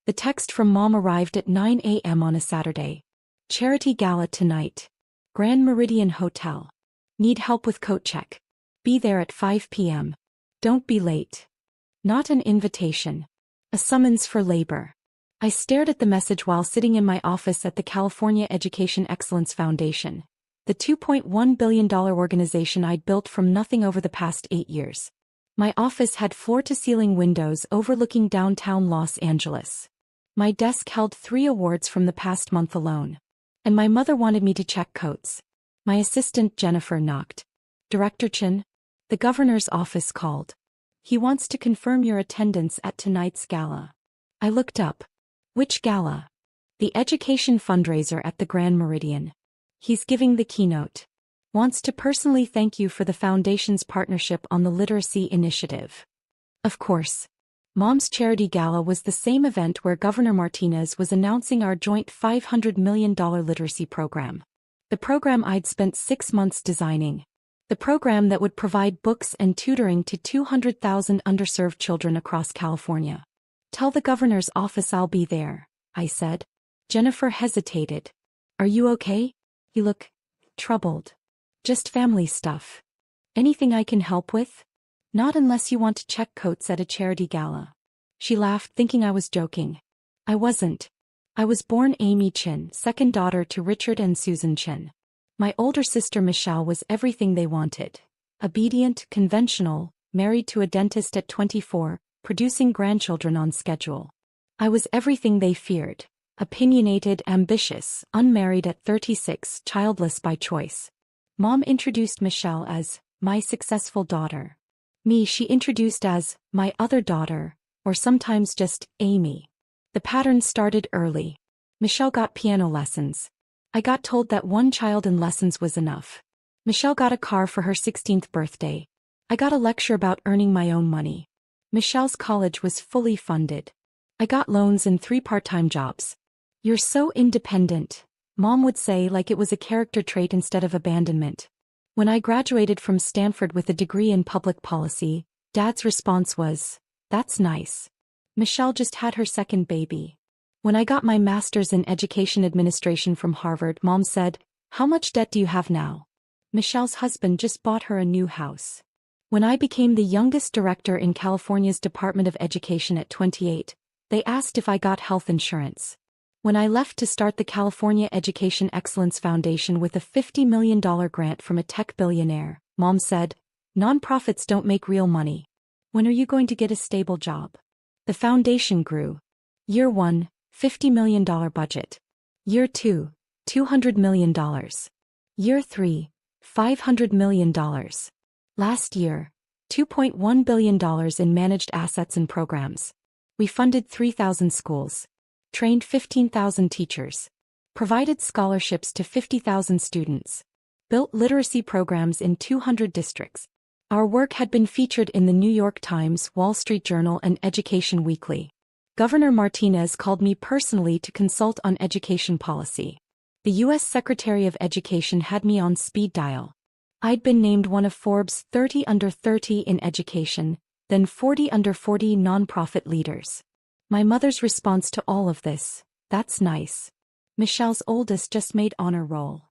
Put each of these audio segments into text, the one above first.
The text from Mom arrived at 9 a.m. on a Saturday. Charity gala tonight. Grand Meridian Hotel. Need help with coat check. Be there at 5 p.m. Don't be late. Not an invitation. A summons for labor. I stared at the message while sitting in my office at the California Education Excellence Foundation, the $2.1 billion organization I'd built from nothing over the past 8 years. My office had floor-to-ceiling windows overlooking downtown Los Angeles. My desk held 3 awards from the past month alone. And my mother wanted me to check coats. My assistant Jennifer knocked. Director Chin? The governor's office called. He wants to confirm your attendance at tonight's gala. I looked up. Which gala? The education fundraiser at the Grand Meridian. He's giving the keynote. Wants to personally thank you for the Foundation's partnership on the literacy initiative. Of course. Mom's charity gala was the same event where Governor Martinez was announcing our joint $500 million literacy program. The program I'd spent 6 months designing. The program that would provide books and tutoring to 200,000 underserved children across California. Tell the governor's office I'll be there, I said. Jennifer hesitated. Are you okay? You look troubled. Just family stuff. Anything I can help with? Not unless you want to check coats at a charity gala. She laughed, thinking I was joking. I wasn't. I was born Amy Chin, second daughter to Richard and Susan Chin. My older sister Michelle was everything they wanted. Obedient, conventional, married to a dentist at 24, producing grandchildren on schedule. I was everything they feared. Opinionated, ambitious, unmarried at 36, childless by choice. Mom introduced Michelle as my successful daughter. Me she introduced as my other daughter, or sometimes just Amy. The pattern started early. Michelle got piano lessons. I got told that one child in lessons was enough. Michelle got a car for her 16th birthday. I got a lecture about earning my own money. Michelle's college was fully funded. I got loans and 3 part-time jobs. You're so independent, Mom would say, like it was a character trait instead of abandonment. When I graduated from Stanford with a degree in public policy, Dad's response was, "That's nice. Michelle just had her second baby." When I got my master's in education administration from Harvard, Mom said, "How much debt do you have now?" Michelle's husband just bought her a new house. When I became the youngest director in California's Department of Education at 28, they asked if I got health insurance. When I left to start the California Education Excellence Foundation with a $50 million grant from a tech billionaire, Mom said, "Nonprofits don't make real money. When are you going to get a stable job?" The foundation grew. Year 1, $50 million budget. Year 2, $200 million. Year 3, $500 million. Last year, $2.1 billion in managed assets and programs. We funded 3,000 schools. Trained 15,000 teachers. Provided scholarships to 50,000 students. Built literacy programs in 200 districts. Our work had been featured in the New York Times, Wall Street Journal, and Education Weekly. Governor Martinez called me personally to consult on education policy. The U.S. Secretary of Education had me on speed dial. I'd been named one of Forbes' 30 under 30 in education, then 40 under 40 nonprofit leaders. My mother's response to all of this, "That's nice. Michelle's oldest just made honor roll."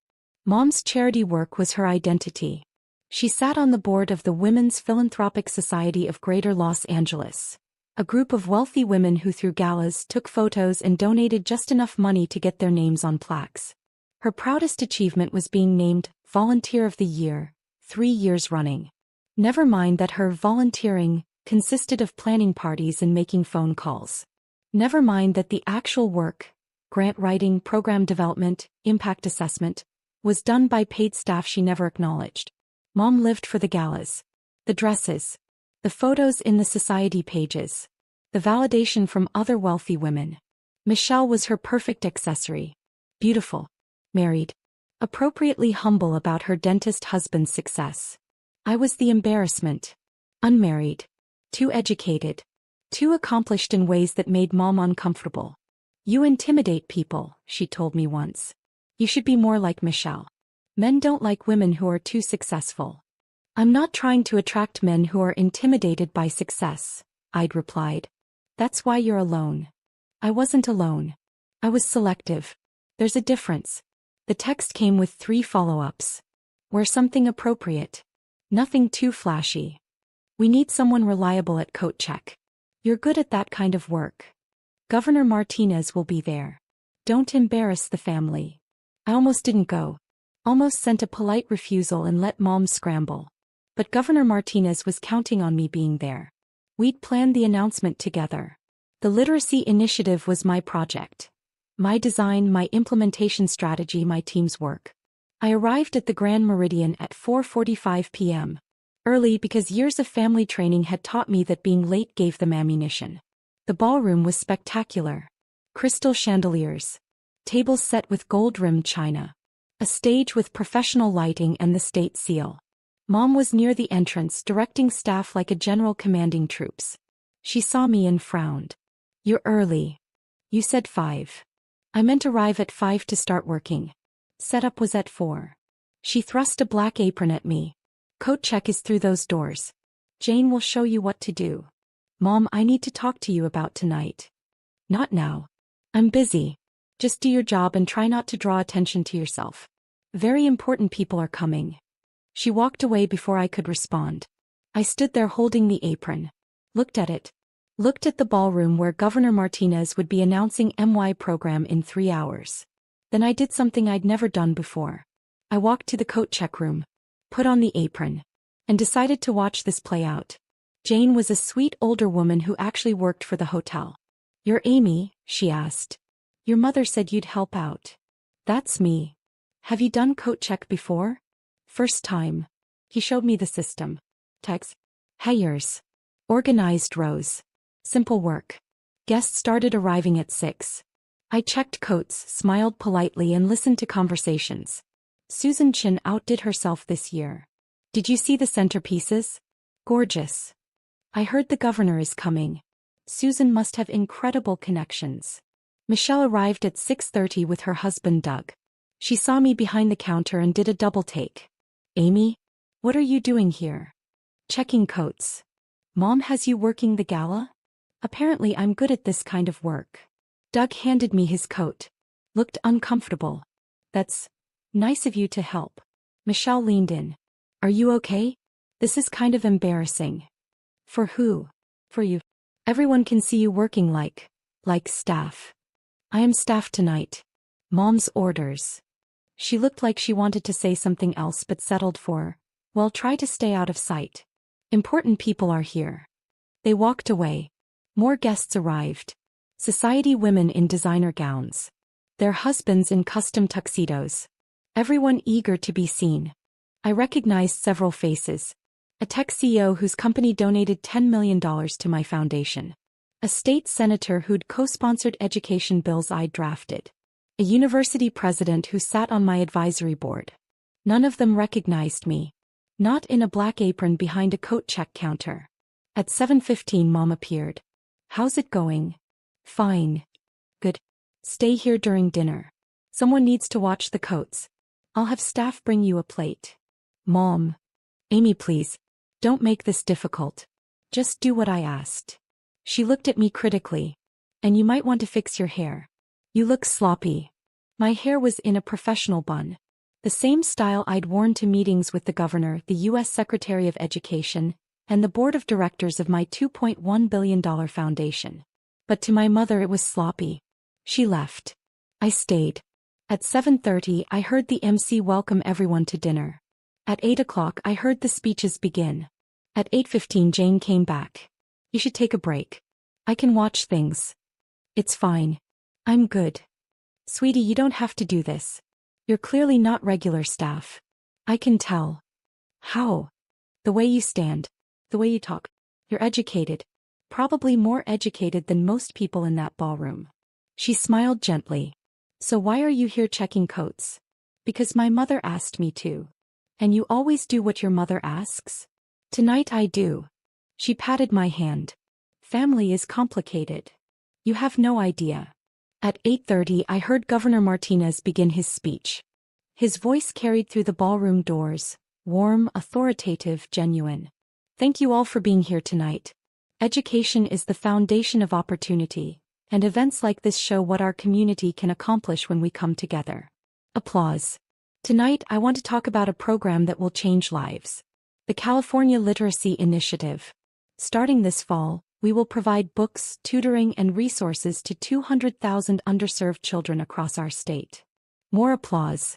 Mom's charity work was her identity. She sat on the board of the Women's Philanthropic Society of Greater Los Angeles, a group of wealthy women who threw galas, took photos, and donated just enough money to get their names on plaques. Her proudest achievement was being named Volunteer of the Year, 3 years running. Never mind that her volunteering consisted of planning parties and making phone calls. Never mind that the actual work, grant writing, program development, impact assessment, was done by paid staff she never acknowledged. Mom lived for the galas. The dresses. The photos in the society pages. The validation from other wealthy women. Michelle was her perfect accessory. Beautiful. Married. Appropriately humble about her dentist husband's success. I was the embarrassment. Unmarried. Too educated. Too accomplished in ways that made Mom uncomfortable. "You intimidate people," she told me once. "You should be more like Michelle. Men don't like women who are too successful." "I'm not trying to attract men who are intimidated by success," I'd replied. "That's why you're alone." I wasn't alone. I was selective. There's a difference. The text came with 3 follow-ups. Wear something appropriate. Nothing too flashy. We need someone reliable at coat check. You're good at that kind of work. Governor Martinez will be there. Don't embarrass the family. I almost didn't go. Almost sent a polite refusal and let Mom scramble. But Governor Martinez was counting on me being there. We'd planned the announcement together. The literacy initiative was my project. My design, my implementation strategy, my team's work. I arrived at the Grand Meridian at 4:45 p.m. Early because years of family training had taught me that being late gave them ammunition. The ballroom was spectacular. Crystal chandeliers. Tables set with gold-rimmed china. A stage with professional lighting and the state seal. Mom was near the entrance directing staff like a general commanding troops. She saw me and frowned. You're early. You said 5. I meant arrive at 5 to start working. Setup was at 4. She thrust a black apron at me. Coat check is through those doors. Jane will show you what to do. Mom, I need to talk to you about tonight. Not now. I'm busy. Just do your job and try not to draw attention to yourself. Very important people are coming. She walked away before I could respond. I stood there holding the apron. Looked at it. Looked at the ballroom where Governor Martinez would be announcing MY program in 3 hours. Then I did something I'd never done before. I walked to the coat check room. Put on the apron. And decided to watch this play out. Jane was a sweet older woman who actually worked for the hotel. You're Amy, she asked. Your mother said you'd help out. That's me. Have you done coat check before? First time. He showed me the system. Text. Hires. Organized rows. Simple work. Guests started arriving at 6. I checked coats, smiled politely and listened to conversations. Susan Chin outdid herself this year. Did you see the centerpieces? Gorgeous. I heard the governor is coming. Susan must have incredible connections. Michelle arrived at 6:30 with her husband Doug. She saw me behind the counter and did a double take. Amy? What are you doing here? Checking coats. Mom has you working the gala? Apparently I'm good at this kind of work. Doug handed me his coat. Looked uncomfortable. That's nice of you to help. Michelle leaned in. Are you okay? This is kind of embarrassing. For who? For you. Everyone can see you working like staff. I am staff tonight. Mom's orders. She looked like she wanted to say something else but settled for, well, try to stay out of sight. Important people are here. They walked away. More guests arrived. Society women in designer gowns. Their husbands in custom tuxedos. Everyone eager to be seen. I recognized several faces. A tech CEO whose company donated $10 million to my foundation. A state senator who'd co-sponsored education bills I'd drafted. A university president who sat on my advisory board. None of them recognized me. Not in a black apron behind a coat check counter. At 7:15 Mom appeared. How's it going? Fine. Good. Stay here during dinner. Someone needs to watch the coats. I'll have staff bring you a plate. Mom. Amy, please. Don't make this difficult. Just do what I asked. She looked at me critically. And you might want to fix your hair. You look sloppy. My hair was in a professional bun. The same style I'd worn to meetings with the governor, the U.S. Secretary of Education, and the board of directors of my $2.1 billion foundation. But to my mother it was sloppy. She left. I stayed. At 7:30 I heard the MC welcome everyone to dinner. At 8 o'clock I heard the speeches begin. At 8:15 Jane came back. You should take a break. I can watch things. It's fine. I'm good. Sweetie, you don't have to do this. You're clearly not regular staff. I can tell. How? The way you stand. The way you talk. You're educated. Probably more educated than most people in that ballroom. She smiled gently. So why are you here checking coats? Because my mother asked me to. And you always do what your mother asks? Tonight I do. She patted my hand. Family is complicated. You have no idea. At 8:30 I heard Governor Martinez begin his speech. His voice carried through the ballroom doors, warm, authoritative, genuine. Thank you all for being here tonight. Education is the foundation of opportunity. And events like this show what our community can accomplish when we come together. Applause. Tonight I want to talk about a program that will change lives. The California Literacy Initiative. Starting this fall, we will provide books, tutoring, and resources to 200,000 underserved children across our state. More applause.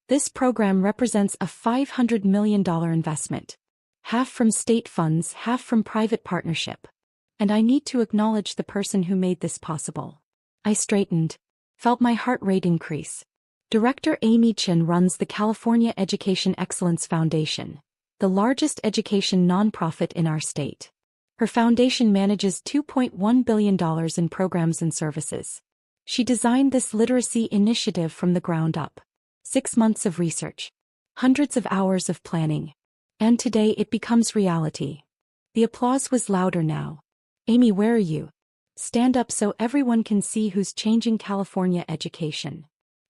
This program represents a $500 million investment. Half from state funds, half from private partnership. And I need to acknowledge the person who made this possible. I straightened. Felt my heart rate increase. Director Amy Chin runs the California Education Excellence Foundation, the largest education nonprofit in our state. Her foundation manages $2.1 billion in programs and services. She designed this literacy initiative from the ground up. 6 months of research. Hundreds of hours of planning. And today it becomes reality. The applause was louder now. Amy, where are you? Stand up so everyone can see who's changing California education.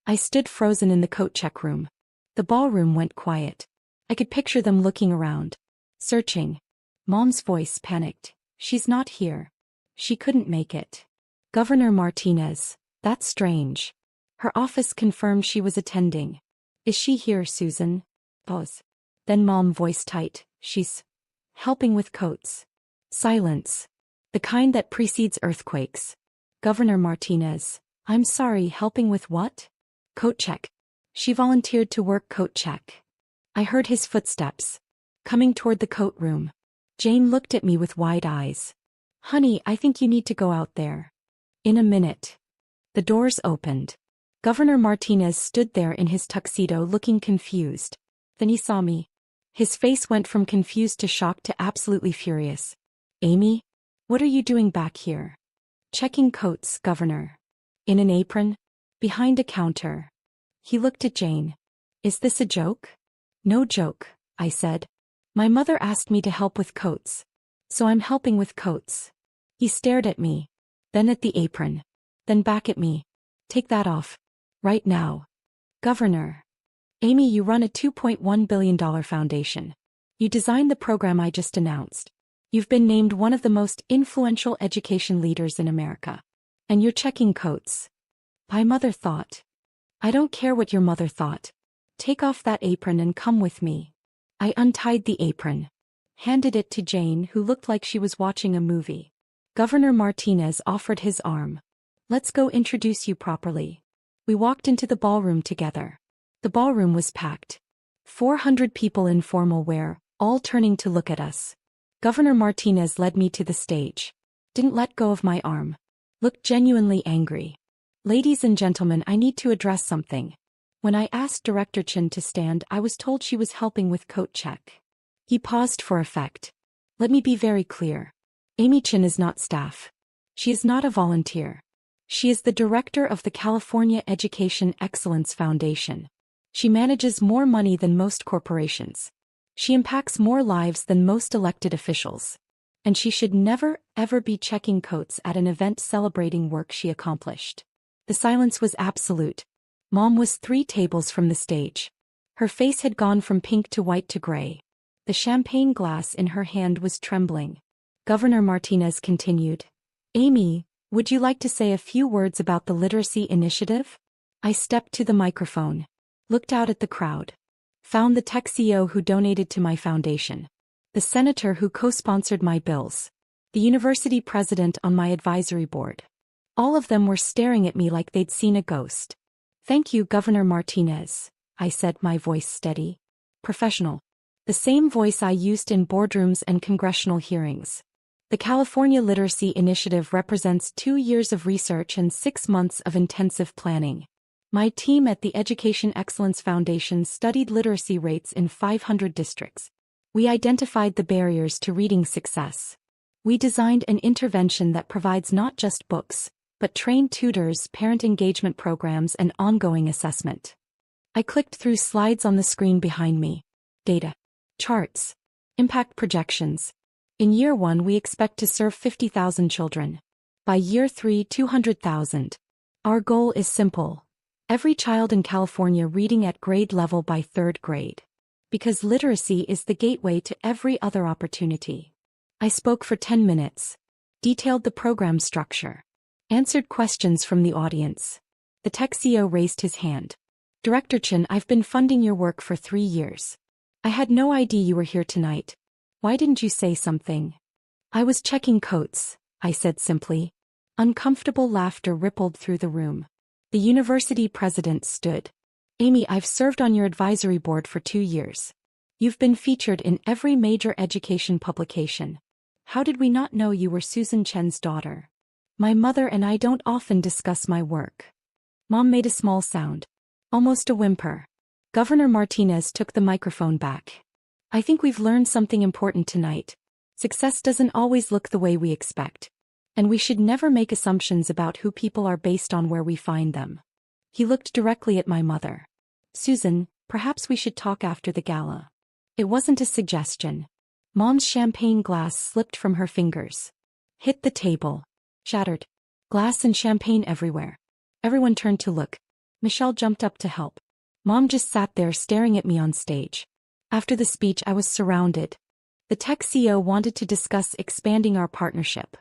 I stood frozen in the coat check room. The ballroom went quiet. I could picture them looking around. Searching. Mom's voice panicked. She's not here. She couldn't make it. Governor Martinez. That's strange. Her office confirmed she was attending. Is she here, Susan? Pause. Then Mom voice tight. She's helping with coats. Silence. The kind that precedes earthquakes. Governor Martinez. I'm sorry, helping with what? Coat check. She volunteered to work coat check. I heard his footsteps. Coming toward the coat room. Jane looked at me with wide eyes. Honey, I think you need to go out there. In a minute. The doors opened. Governor Martinez stood there in his tuxedo looking confused. Then he saw me. His face went from confused to shocked to absolutely furious. Amy? What are you doing back here? Checking coats, Governor. In an apron? Behind a counter. He looked at Jane. Is this a joke? No joke, I said. My mother asked me to help with coats. So I'm helping with coats. He stared at me. Then at the apron. Then back at me. Take that off. Right now. Governor. Amy, you run a $2.1 billion foundation. You designed the program I just announced. You've been named one of the most influential education leaders in America. And you're checking coats. My mother thought. I don't care what your mother thought. Take off that apron and come with me. I untied the apron. Handed it to Jane, who looked like she was watching a movie. Governor Martinez offered his arm. Let's go introduce you properly. We walked into the ballroom together. The ballroom was packed. 400 people in formal wear, all turning to look at us. Governor Martinez led me to the stage. Didn't let go of my arm. Looked genuinely angry. Ladies and gentlemen, I need to address something. When I asked Director Chin to stand, I was told she was helping with coat check. He paused for effect. Let me be very clear. Amy Chin is not staff. She is not a volunteer. She is the director of the California Education Excellence Foundation. She manages more money than most corporations. She impacts more lives than most elected officials. And she should never, ever be checking coats at an event celebrating work she accomplished. The silence was absolute. Mom was 3 tables from the stage. Her face had gone from pink to white to gray. The champagne glass in her hand was trembling. Governor Martinez continued. Amy, would you like to say a few words about the literacy initiative? I stepped to the microphone. Looked out at the crowd. Found the tech CEO who donated to my foundation. The senator who co-sponsored my bills. The university president on my advisory board. All of them were staring at me like they'd seen a ghost. Thank you, Governor Martinez, I said, my voice steady. Professional. The same voice I used in boardrooms and congressional hearings. The California Literacy Initiative represents 2 years of research and 6 months of intensive planning. My team at the Education Excellence Foundation studied literacy rates in 500 districts. We identified the barriers to reading success. We designed an intervention that provides not just books, but trained tutors, parent engagement programs, and ongoing assessment. I clicked through slides on the screen behind me. Data. Charts. Impact projections. In year 1, we expect to serve 50,000 children. By year 3, 200,000. Our goal is simple. Every child in California reading at grade level by 3rd grade. Because literacy is the gateway to every other opportunity. I spoke for 10 minutes. Detailed the program structure. Answered questions from the audience. The tech CEO raised his hand. Director Chen, I've been funding your work for 3 years. I had no idea you were here tonight. Why didn't you say something? I was checking coats, I said simply. Uncomfortable laughter rippled through the room. The university president stood. Amy, I've served on your advisory board for 2 years. You've been featured in every major education publication. How did we not know you were Susan Chen's daughter? My mother and I don't often discuss my work. Mom made a small sound. Almost a whimper. Governor Martinez took the microphone back. I think we've learned something important tonight. Success doesn't always look the way we expect. And we should never make assumptions about who people are based on where we find them. He looked directly at my mother. Susan, perhaps we should talk after the gala. It wasn't a suggestion. Mom's champagne glass slipped from her fingers. Hit the table. Shattered. Glass and champagne everywhere. Everyone turned to look. Michelle jumped up to help. Mom just sat there staring at me on stage. After the speech, I was surrounded. The tech CEO wanted to discuss expanding our partnership.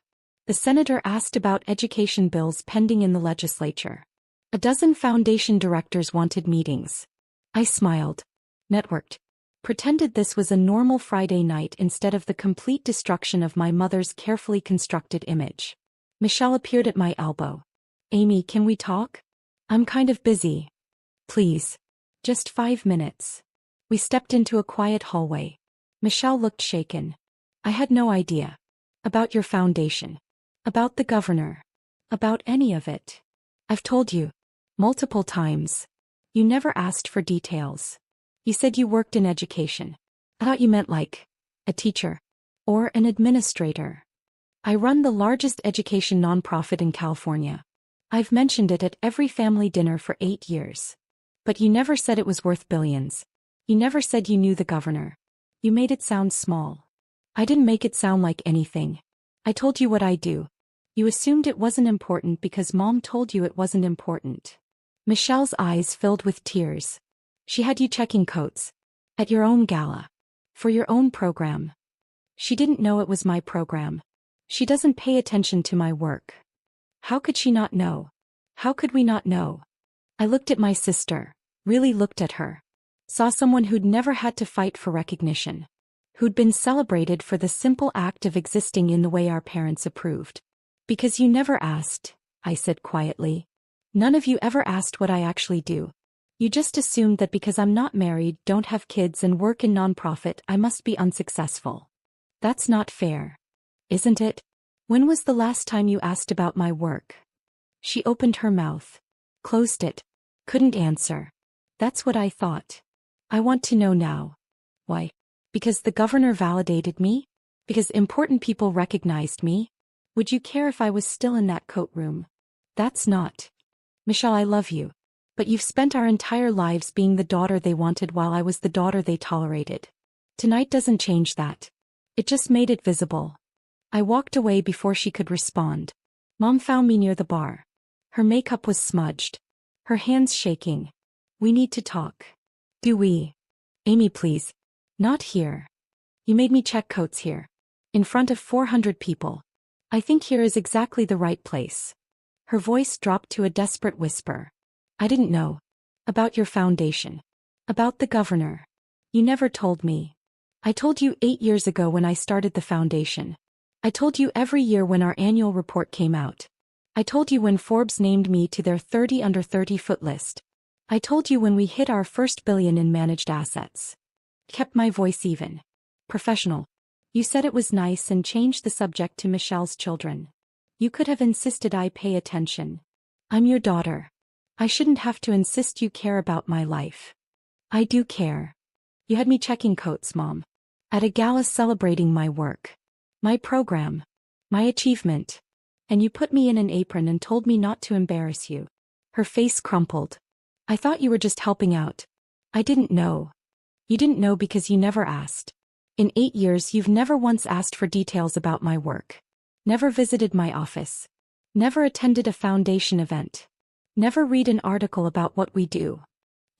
The senator asked about education bills pending in the legislature. A dozen foundation directors wanted meetings. I smiled. Networked. Pretended this was a normal Friday night instead of the complete destruction of my mother's carefully constructed image. Michelle appeared at my elbow. Amy, can we talk? I'm kind of busy. Please. Just 5 minutes. We stepped into a quiet hallway. Michelle looked shaken. I had no idea. About your foundation. About the governor. About any of it. I've told you. Multiple times. You never asked for details. You said you worked in education. I thought you meant like a teacher. Or an administrator. I run the largest education nonprofit in California. I've mentioned it at every family dinner for 8 years. But you never said it was worth billions. You never said you knew the governor. You made it sound small. I didn't make it sound like anything. I told you what I do. You assumed it wasn't important because Mom told you it wasn't important. Michelle's eyes filled with tears. She had you checking coats. At your own gala. For your own program. She didn't know it was my program. She doesn't pay attention to my work. How could she not know? How could we not know? I looked at my sister, really looked at her. Saw someone who'd never had to fight for recognition. Who'd been celebrated for the simple act of existing in the way our parents approved. Because you never asked, I said quietly. None of you ever asked what I actually do. You just assumed that because I'm not married, don't have kids and work in nonprofit, I must be unsuccessful. That's not fair. Isn't it? When was the last time you asked about my work? She opened her mouth. Closed it. Couldn't answer. That's what I thought. I want to know now. Why? Because the governor validated me? Because important people recognized me? Would you care if I was still in that coat room? That's not. Michelle, I love you. But you've spent our entire lives being the daughter they wanted while I was the daughter they tolerated. Tonight doesn't change that. It just made it visible. I walked away before she could respond. Mom found me near the bar. Her makeup was smudged. Her hands shaking. We need to talk. Do we? Amy, please. Not here. You made me check coats here. In front of 400 people. I think here is exactly the right place. Her voice dropped to a desperate whisper. I didn't know. About your foundation. About the governor. You never told me. I told you 8 years ago when I started the foundation. I told you every year when our annual report came out. I told you when Forbes named me to their 30 under 30 foot list. I told you when we hit our first billion in managed assets. Kept my voice even. Professional. You said it was nice and changed the subject to Michelle's children. You could have insisted I pay attention. I'm your daughter. I shouldn't have to insist you care about my life. I do care. You had me checking coats, Mom. At a gala celebrating my work. My program. My achievement. And you put me in an apron and told me not to embarrass you. Her face crumpled. I thought you were just helping out. I didn't know. You didn't know because you never asked. In 8 years you've never once asked for details about my work. Never visited my office. Never attended a foundation event. Never read an article about what we do.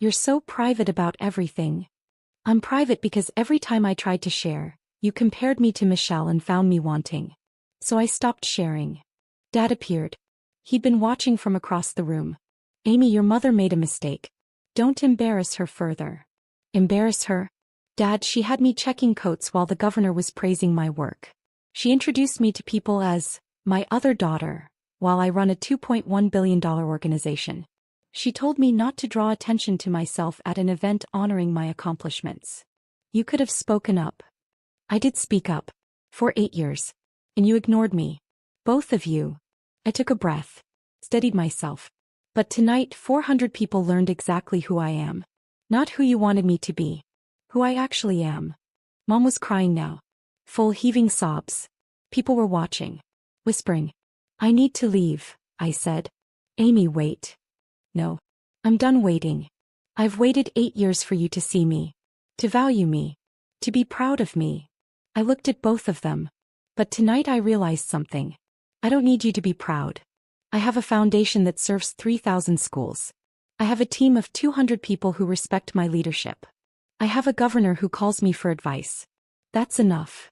You're so private about everything. I'm private because every time I tried to share, you compared me to Michelle and found me wanting. So I stopped sharing. Dad appeared. He'd been watching from across the room. Amy, your mother made a mistake. Don't embarrass her further. Embarrass her? Dad, she had me checking coats while the governor was praising my work. She introduced me to people as my other daughter, while I run a $2.1 billion organization. She told me not to draw attention to myself at an event honoring my accomplishments. You could have spoken up. I did speak up. For 8 years. And you ignored me. Both of you. I took a breath. Steadied myself. But tonight 400 people learned exactly who I am. Not who you wanted me to be. Who I actually am. Mom was crying now. Full heaving sobs. People were watching. Whispering. I need to leave, I said. Amy, wait. No. I'm done waiting. I've waited 8 years for you to see me. To value me. To be proud of me. I looked at both of them. But tonight I realized something. I don't need you to be proud. I have a foundation that serves 3,000 schools. I have a team of 200 people who respect my leadership. I have a governor who calls me for advice. That's enough.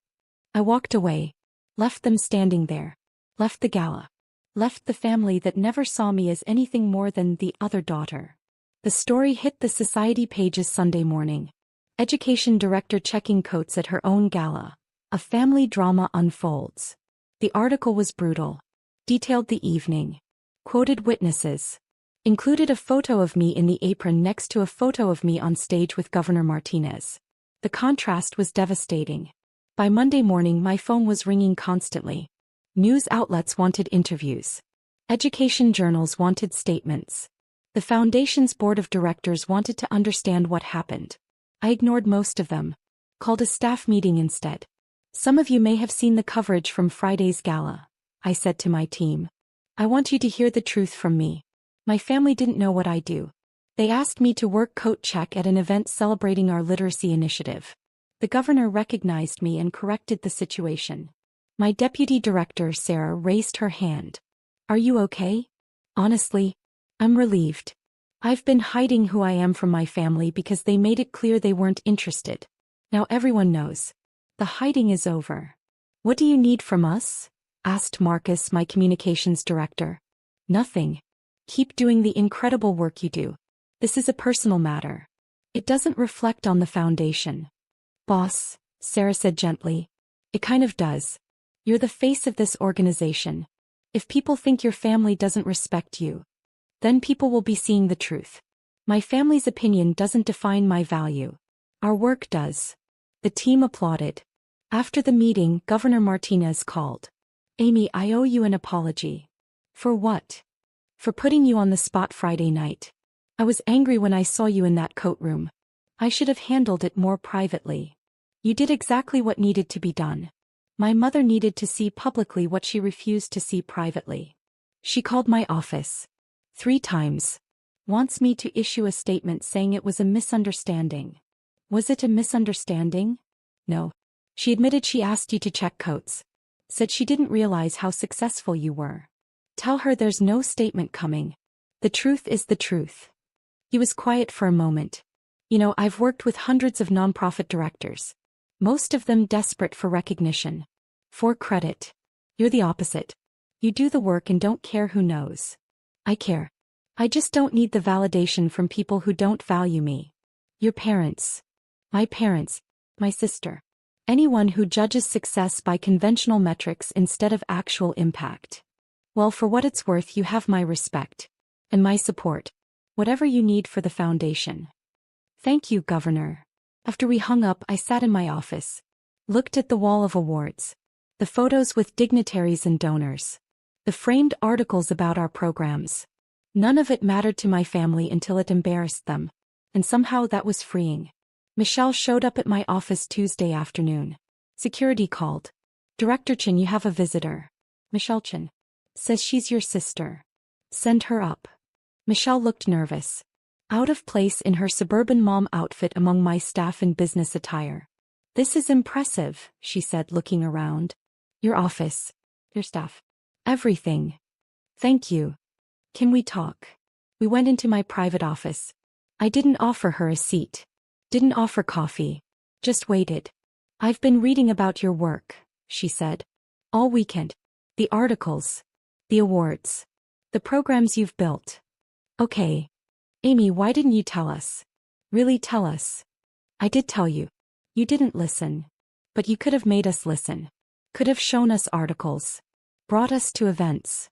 I walked away. Left them standing there. Left the gala. Left the family that never saw me as anything more than the other daughter. The story hit the society pages Sunday morning. Education director checking coats at her own gala. A family drama unfolds. The article was brutal. Detailed the evening. Quoted witnesses. Included a photo of me in the apron next to a photo of me on stage with Governor Martinez. The contrast was devastating. By Monday morning my phone was ringing constantly. News outlets wanted interviews. Education journals wanted statements. The foundation's board of directors wanted to understand what happened. I ignored most of them. Called a staff meeting instead. Some of you may have seen the coverage from Friday's gala, I said to my team. I want you to hear the truth from me. My family didn't know what I do. They asked me to work coat check at an event celebrating our literacy initiative. The governor recognized me and corrected the situation. My deputy director, Sarah, raised her hand. Are you okay? Honestly, I'm relieved. I've been hiding who I am from my family because they made it clear they weren't interested. Now everyone knows. The hiding is over. What do you need from us? Asked Marcus, my communications director. Nothing. Keep doing the incredible work you do. This is a personal matter. It doesn't reflect on the foundation. Boss, Sarah said gently. It kind of does. You're the face of this organization. If people think your family doesn't respect you, then people will be seeing the truth. My family's opinion doesn't define my value. Our work does. The team applauded. After the meeting, Governor Martinez called. Amy, I owe you an apology. For what? For putting you on the spot Friday night. I was angry when I saw you in that coat room. I should have handled it more privately. You did exactly what needed to be done. My mother needed to see publicly what she refused to see privately. She called my office. 3 times. Wants me to issue a statement saying it was a misunderstanding. Was it a misunderstanding? No. She admitted she asked you to check coats. Said she didn't realize how successful you were. Tell her there's no statement coming. The truth is the truth. He was quiet for a moment. You know, I've worked with hundreds of nonprofit directors. Most of them desperate for recognition. For credit. You're the opposite. You do the work and don't care who knows. I care. I just don't need the validation from people who don't value me. Your parents. My sister. Anyone who judges success by conventional metrics instead of actual impact. Well, for what it's worth, you have my respect. And my support. Whatever you need for the foundation. Thank you, Governor. After we hung up, I sat in my office. Looked at the wall of awards. The photos with dignitaries and donors. The framed articles about our programs. None of it mattered to my family until it embarrassed them. And somehow that was freeing. Michelle showed up at my office Tuesday afternoon. Security called. Director Chin, you have a visitor. Michelle Chin. Says she's your sister. Send her up. Michelle looked nervous. Out of place in her suburban mom outfit among my staff in business attire. This is impressive, she said, looking around. Your office. Your staff. Everything. Thank you. Can we talk? We went into my private office. I didn't offer her a seat. Didn't offer coffee. Just waited. I've been reading about your work, she said. All weekend. The articles. The awards. The programs you've built. Okay. Amy, why didn't you tell us? Really tell us? I did tell you. You didn't listen. But you could have made us listen. Could have shown us articles. Brought us to events.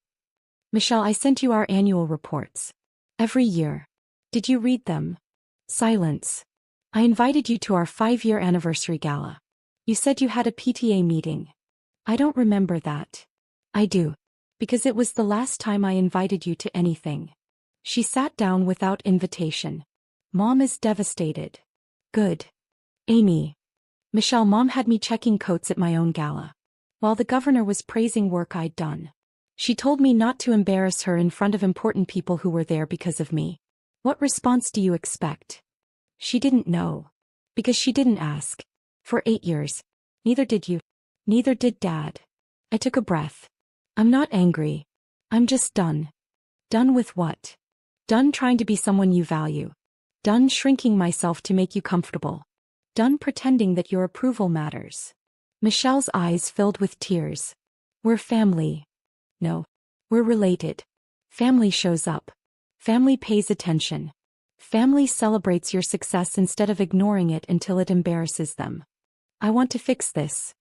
Michelle, I sent you our annual reports. Every year. Did you read them? Silence. I invited you to our 5-year anniversary gala. You said you had a PTA meeting. I don't remember that. I do. Because it was the last time I invited you to anything. She sat down without invitation. Mom is devastated. Good. Amy. Michelle, Mom had me checking coats at my own gala. While the governor was praising work I'd done. She told me not to embarrass her in front of important people who were there because of me. What response do you expect? She didn't know. Because she didn't ask. For 8 years. Neither did you. Neither did Dad. I took a breath. I'm not angry. I'm just done. Done with what? Done trying to be someone you value. Done shrinking myself to make you comfortable. Done pretending that your approval matters. Michelle's eyes filled with tears. We're family. No. We're related. Family shows up. Family pays attention. Family celebrates your success instead of ignoring it until it embarrasses them. I want to fix this.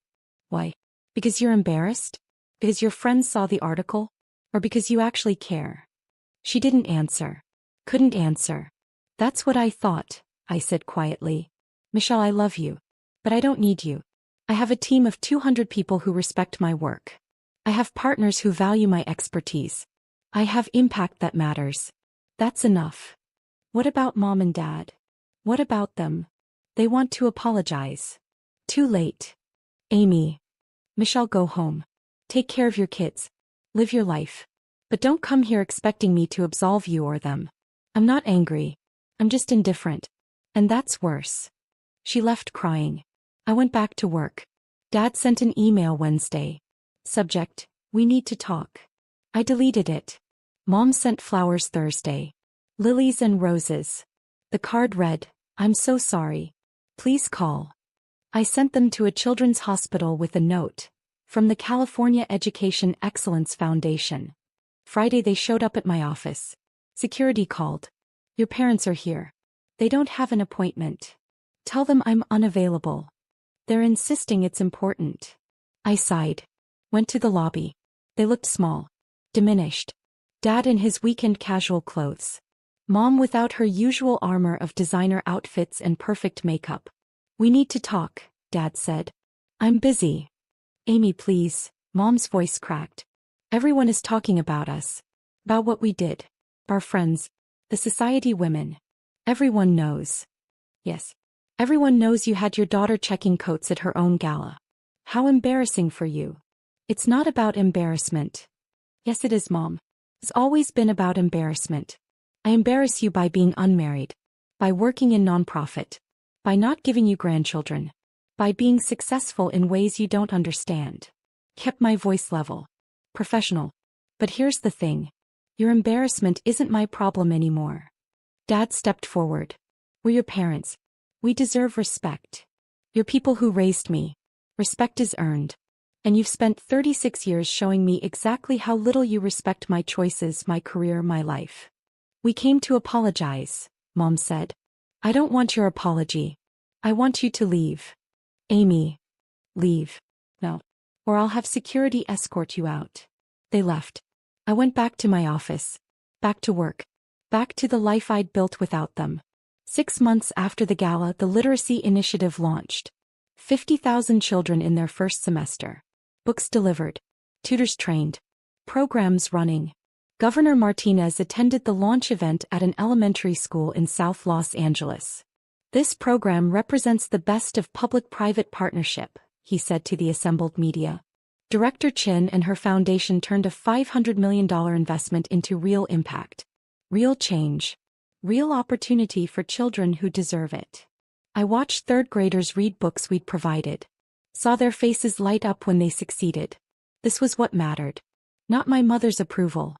Why? Because you're embarrassed? Because your friends saw the article? Or because you actually care? She didn't answer. Couldn't answer. That's what I thought, I said quietly. Michelle, I love you. But I don't need you. I have a team of 200 people who respect my work. I have partners who value my expertise. I have impact that matters. That's enough. What about Mom and Dad? What about them? They want to apologize. Too late. Amy. Michelle, go home. Take care of your kids. Live your life. But don't come here expecting me to absolve you or them. I'm not angry. I'm just indifferent. And that's worse. She left crying. I went back to work. Dad sent an email Wednesday. Subject, we need to talk. I deleted it. Mom sent flowers Thursday. Lilies and roses. The card read, I'm so sorry. Please call. I sent them to a children's hospital with a note. From the California Education Excellence Foundation. Friday they showed up at my office. Security called. Your parents are here. They don't have an appointment. Tell them I'm unavailable. They're insisting it's important. I sighed. Went to the lobby. They looked small. Diminished. Dad in his weekend casual clothes. Mom without her usual armor of designer outfits and perfect makeup. We need to talk, Dad said. I'm busy. Amy, please, Mom's voice cracked. Everyone is talking about us. About what we did. Our friends. The society women. Everyone knows. Yes. Everyone knows you had your daughter checking coats at her own gala. How embarrassing for you. It's not about embarrassment. Yes, it is, Mom. It's always been about embarrassment. I embarrass you by being unmarried. By working in nonprofit. By not giving you grandchildren. By being successful in ways you don't understand. Kept my voice level. Professional. But here's the thing. Your embarrassment isn't my problem anymore. Dad stepped forward. We're your parents. We deserve respect. You're people who raised me. Respect is earned. And you've spent 36 years showing me exactly how little you respect my choices, my career, my life. We came to apologize, Mom said. I don't want your apology. I want you to leave. Amy. Leave. No. Or I'll have security escort you out. They left. I went back to my office. Back to work. Back to the life I'd built without them. 6 months after the gala, the Literacy Initiative launched. 50,000 children in their first semester. Books delivered. Tutors trained. Programs running. Governor Martinez attended the launch event at an elementary school in South Los Angeles. This program represents the best of public-private partnership, he said to the assembled media. Director Chin and her foundation turned a $500 million investment into real impact. Real change. Real opportunity for children who deserve it. I watched third graders read books we'd provided. Saw their faces light up when they succeeded. This was what mattered. Not my mother's approval.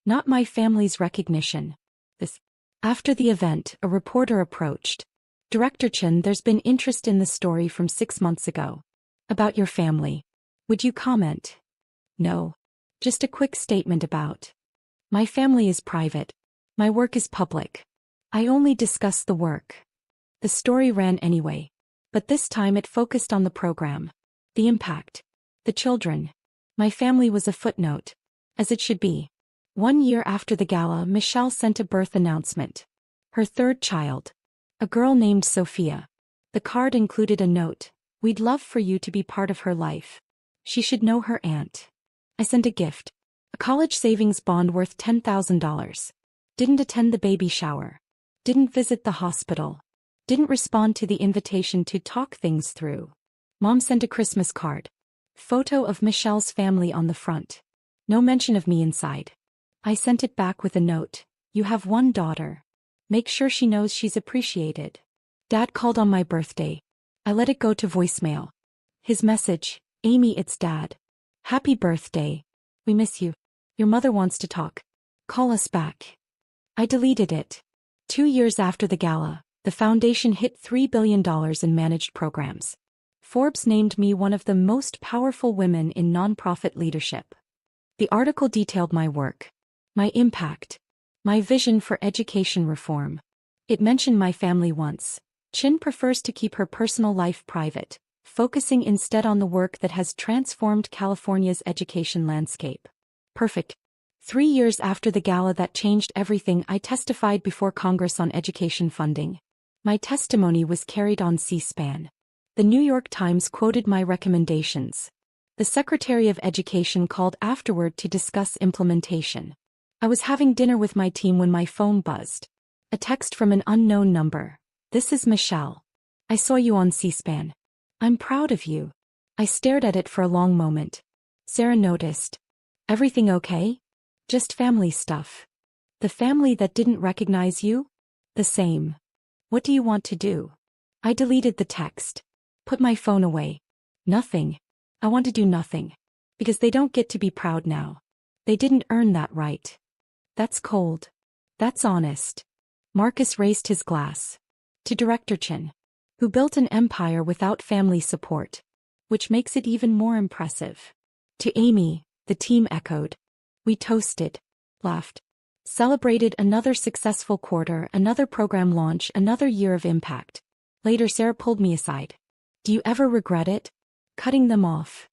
Not my family's recognition. This. After the event, a reporter approached. Director Chin, there's been interest in the story from 6 months ago. About your family. Would you comment? No. Just a quick statement about. My family is private. My work is public. I only discuss the work. The story ran anyway. But this time it focused on the program. The impact. The children. My family was a footnote. As it should be. 1 year after the gala, Michelle sent a birth announcement. Her third child. A girl named Sophia. The card included a note. We'd love for you to be part of her life. She should know her aunt. I sent a gift. A college savings bond worth $10,000. Didn't attend the baby shower. Didn't visit the hospital. Didn't respond to the invitation to talk things through. Mom sent a Christmas card. Photo of Michelle's family on the front. No mention of me inside. I sent it back with a note. You have one daughter. Make sure she knows she's appreciated. Dad called on my birthday. I let it go to voicemail. His message, Amy, it's Dad. Happy birthday. We miss you. Your mother wants to talk. Call us back. I deleted it. 2 years after the gala, the foundation hit $3 billion in managed programs. Forbes named me one of the most powerful women in nonprofit leadership. The article detailed my work, my impact, my vision for education reform. It mentioned my family once. Chin prefers to keep her personal life private, focusing instead on the work that has transformed California's education landscape. Perfect. 3 years after the gala that changed everything, I testified before Congress on education funding. My testimony was carried on C-SPAN. The New York Times quoted my recommendations. The Secretary of Education called afterward to discuss implementation. I was having dinner with my team when my phone buzzed. A text from an unknown number. This is Michelle. I saw you on C-SPAN. I'm proud of you. I stared at it for a long moment. Sarah noticed. Everything okay? Just family stuff. The family that didn't recognize you? The same. What do you want to do? I deleted the text. Put my phone away. Nothing. I want to do nothing. Because they don't get to be proud now. They didn't earn that right. That's cold. That's honest. Marcus raised his glass. To Director Chin, who built an empire without family support, which makes it even more impressive. To Amy, the team echoed. We toasted, laughed, celebrated another successful quarter, another program launch, another year of impact. Later Sarah pulled me aside. Do you ever regret it? Cutting them off?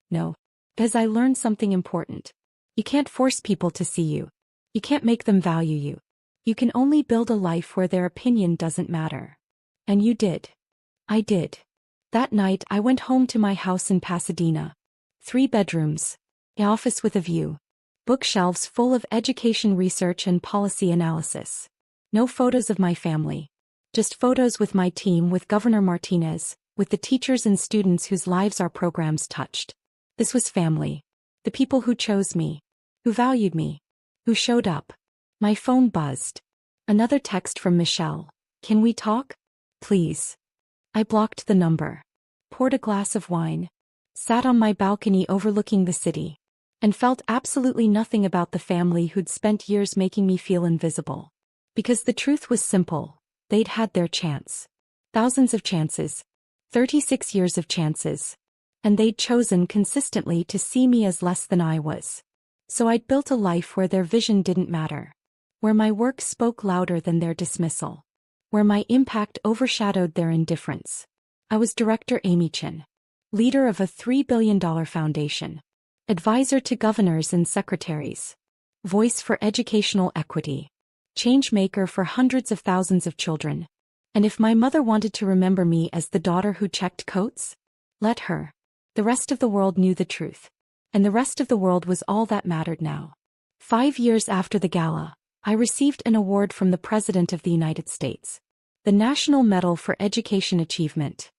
No. Because I learned something important. You can't force people to see you. You can't make them value you. You can only build a life where their opinion doesn't matter. And you did. I did. That night I went home to my house in Pasadena. 3 bedrooms. An office with a view. Bookshelves full of education research and policy analysis. No photos of my family. Just photos with my team, with Governor Martinez, with the teachers and students whose lives our programs touched. This was family. The people who chose me. Who valued me. Who showed up. My phone buzzed. Another text from Michelle. Can we talk? Please. I blocked the number. Poured a glass of wine. Sat on my balcony overlooking the city. And felt absolutely nothing about the family who'd spent years making me feel invisible. Because the truth was simple. They'd had their chance. Thousands of chances. 36 years of chances. And they'd chosen consistently to see me as less than I was. So I'd built a life where their vision didn't matter. Where my work spoke louder than their dismissal. Where my impact overshadowed their indifference. I was Director Amy Chin. Leader of a $3 billion foundation. Advisor to governors and secretaries. Voice for educational equity. Change maker for hundreds of thousands of children. And if my mother wanted to remember me as the daughter who checked coats, let her. The rest of the world knew the truth. And the rest of the world was all that mattered now. 5 years after the gala, I received an award from the President of the United States. The National Medal for Education Achievement.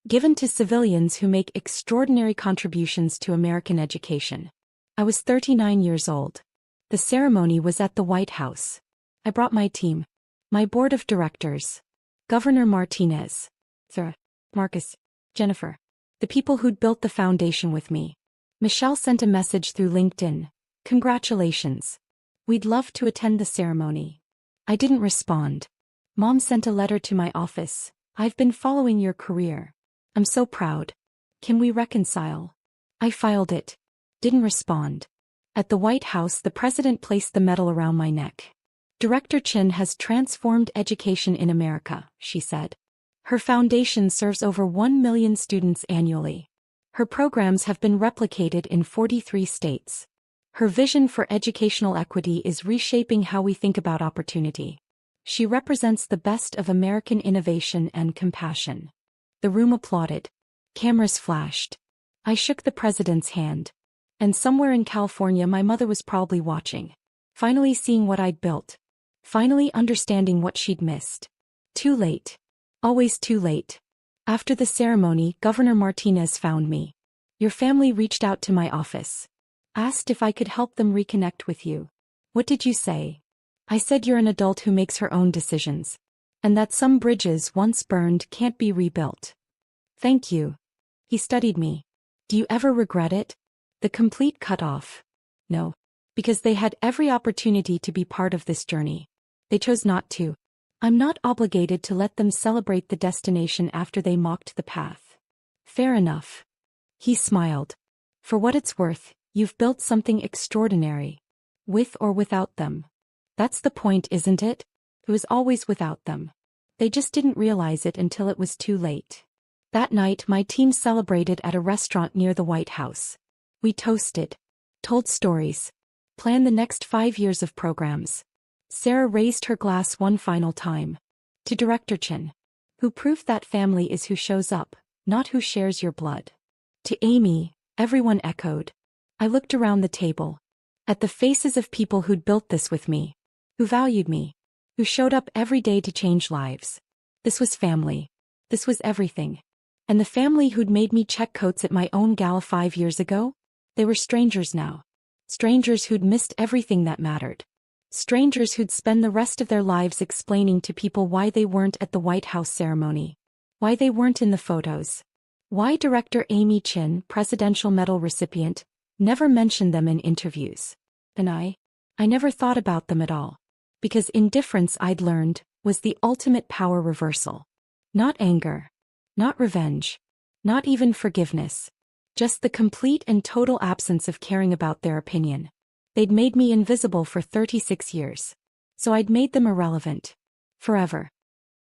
Given to civilians who make extraordinary contributions to American education. I was 39 years old. The ceremony was at the White House. I brought my team. My board of directors. Governor Martinez. Sarah. Marcus. Jennifer. The people who'd built the foundation with me. Michelle sent a message through LinkedIn. Congratulations. We'd love to attend the ceremony. I didn't respond. Mom sent a letter to my office. I've been following your career. I'm so proud. Can we reconcile? I filed it. Didn't respond. At the White House, the president placed the medal around my neck. Director Chin has transformed education in America, she said. Her foundation serves over 1 million students annually. Her programs have been replicated in 43 states. Her vision for educational equity is reshaping how we think about opportunity. She represents the best of American innovation and compassion. The room applauded. Cameras flashed. I shook the president's hand. And somewhere in California, my mother was probably watching. Finally seeing what I'd built. Finally understanding what she'd missed. Too late. Always too late. After the ceremony, Governor Martinez found me. Your family reached out to my office. Asked if I could help them reconnect with you. What did you say? I said you're an adult who makes her own decisions. And that some bridges once burned can't be rebuilt. Thank you. He studied me. Do you ever regret it? The complete cut-off. No. Because they had every opportunity to be part of this journey. They chose not to. I'm not obligated to let them celebrate the destination after they mocked the path. Fair enough. He smiled. For what it's worth, you've built something extraordinary. With or without them. That's the point, isn't it? It was always without them. They just didn't realize it until it was too late. That night, my team celebrated at a restaurant near the White House. We toasted. Told stories. Planned the next 5 years of programs. Sarah raised her glass one final time. To Director Chin. Who proved that family is who shows up, not who shares your blood. To Amy, everyone echoed. I looked around the table. At the faces of people who'd built this with me. Who valued me. Who showed up every day to change lives. This was family. This was everything. And the family who'd made me check coats at my own gala 5 years ago? They were strangers now. Strangers who'd missed everything that mattered. Strangers who'd spend the rest of their lives explaining to people why they weren't at the White House ceremony. Why they weren't in the photos. Why Director Amy Chin, Presidential Medal recipient, never mentioned them in interviews. And I never thought about them at all. Because indifference, I'd learned, was the ultimate power reversal. Not anger. Not revenge. Not even forgiveness. Just the complete and total absence of caring about their opinion. They'd made me invisible for 36 years. So I'd made them irrelevant. Forever.